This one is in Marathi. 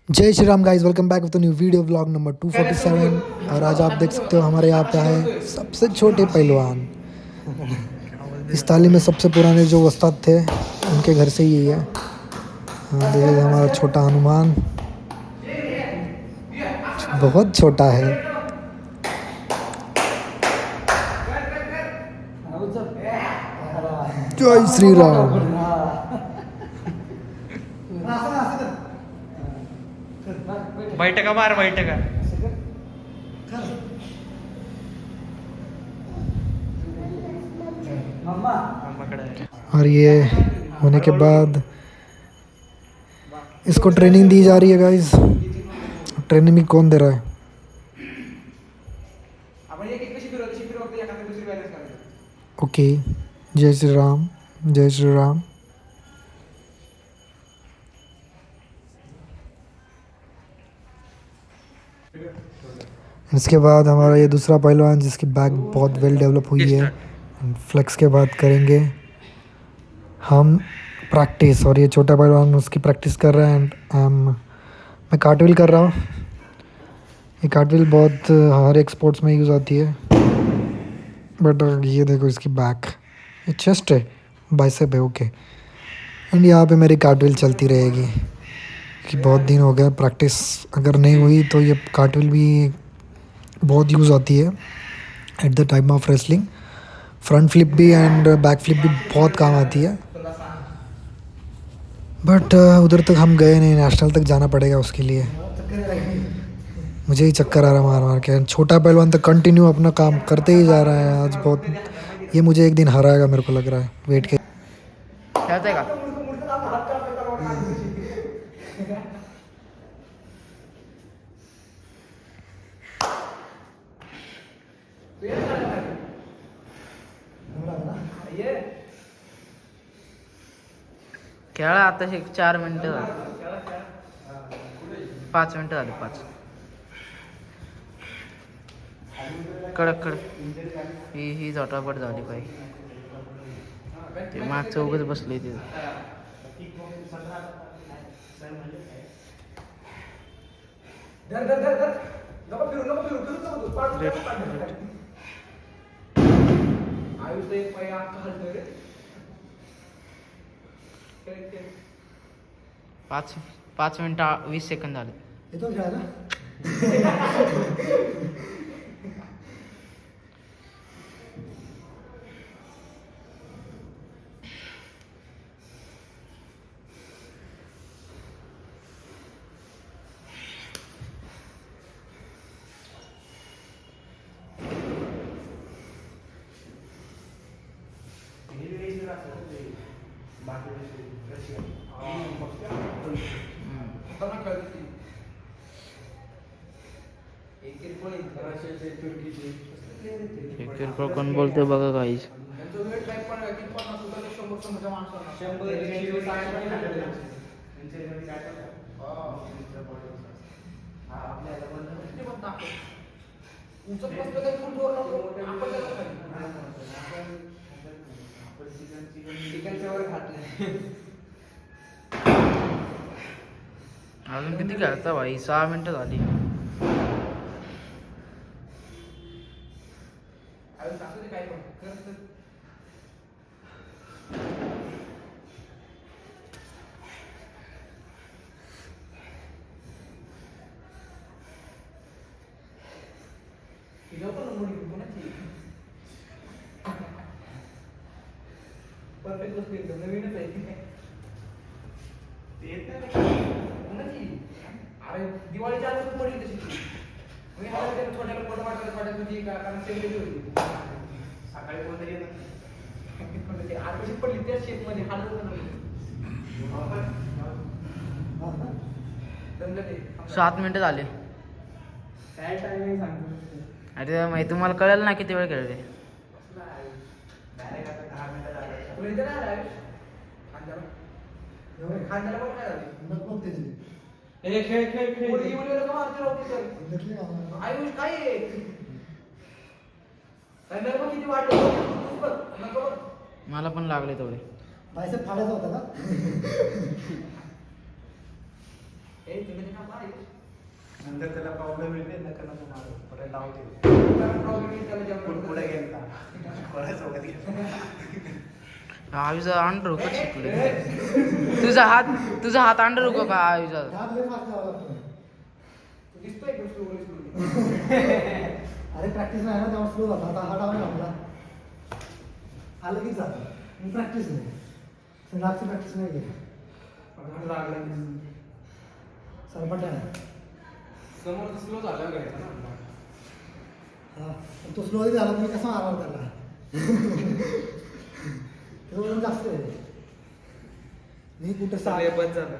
Jai Shri Ram guys, welcome back with new video vlog number 247। और आज आप देख सकते हो हमारे यहाँ पे आए सबसे छोटे पहलवान। इस ताली में सबसे पुराने जो उस्ताद थे उनके घर से ही है। हाँ, देखिए हमारा छोटा हनुमान बहुत छोटा है। जय श्री राम। बैठका मार बैठका मम्माकडे और ये होने के बाद इसको ट्रेनिंग दी जा रही है गाइस। ट्रेनिंग भी कौन दे रहा है? ओके, जय श्री राम, जय श्री राम। इसके बाद हमारा ये दूसरा पहलवान जिसकी बैक बहुत वेल डेवलप हुई है। फ्लेक्स के बाद करेंगे हम प्रैक्टिस, और ये छोटा पहलवान उसकी प्रैक्टिस कर रहा है। एंड मैं कार्टविल कर रहा हूँ। ये कार्टविल बहुत हर एक स्पोर्ट्स में यूज़ आती है। बट ये देखो इसकी बैक, ये चेस्ट है, बाइसेप है। ओके, एंड यहाँ पे मेरी कार्टविल चलती रहेगी कि बहुत दिन हो गया प्रैक्टिस अगर नहीं हुई तो ये कार्टविल भी बहुत यूज़ आती है at the time of wrestling. Front flip भी एंड बैक फ्लिप भी बहुत काम आती है। बट उधर तक हम गए नहीं, नेशनल तक जाना पड़ेगा उसके लिए। मुझे ही चक्कर आ रहा मार मार के। छोटा पहलवान तो कंटिन्यू अपना काम करते ही जा रहा है। आज बहुत, ये मुझे एक दिन हराएगा मेरे को लग रहा है। वेट के खेळताय का? खेळा आता 4 मिनिटं झाली, 5 मिनिटं झाली, 5 कडक कडक ही झटापट झाली पाहिजे. ते मागचं उगच बसले ते. पाच 5 मिनिटं 20 सेकंद झाले. किरकोळ कोण बोलते बघा काहीच. अजून किती खेळता भाई? 6 मिनिटं झाली. परफेक्ट गोष्ट एकदम नवीनच आहे. अरे दिवाळीच्या आधी पडली तशी. मी छोट्याला फोटो वाटत तुझी कारण सेलिब्रिटी होती. सकाळी कोणतरी येत आरपीसी पडली त्याच शेप मध्ये हालत 7 मिनिटं झाले. काय टायमिंग सांगतो. अरे माहिती तुम्हाला कळेल ना किती वेळ खेळले. खांद्याला पण काय झाले. खेळ खेळ खेळ आयुष काय आहे. पण किती वाटत मला पण लागले तेवढे. बायसेप फाडायचा होता का? ए तुम्ही त्यांना मार नंतर त्याला प्रॉब्लेम येते नका नको मारू परत लावते प्रॉब्लेम येईल त्याला जेव्हा पुढे गेलता कोणासोबत गेला आयुजा अंडर कसं शिकले तुझा हात अंडर का आयुजा हात लय फास्ट लावावा लागतो. तू दिसतोय का स्लो अरे प्रॅक्टिस नाही ना तेव्हा स्लो जातो. आता हा डाऊन आपला आलं की जातं. मी प्रॅक्टिस नाही रातची प्रॅक्टिस नाही केली. लागलं सरपट आहे समोर स्लो झाला घ्यायचा ना हा पण तो स्लो झाला मी कसा मारणार त्याला त्याचं वजन जास्त आहे. मी कुठं बस झालं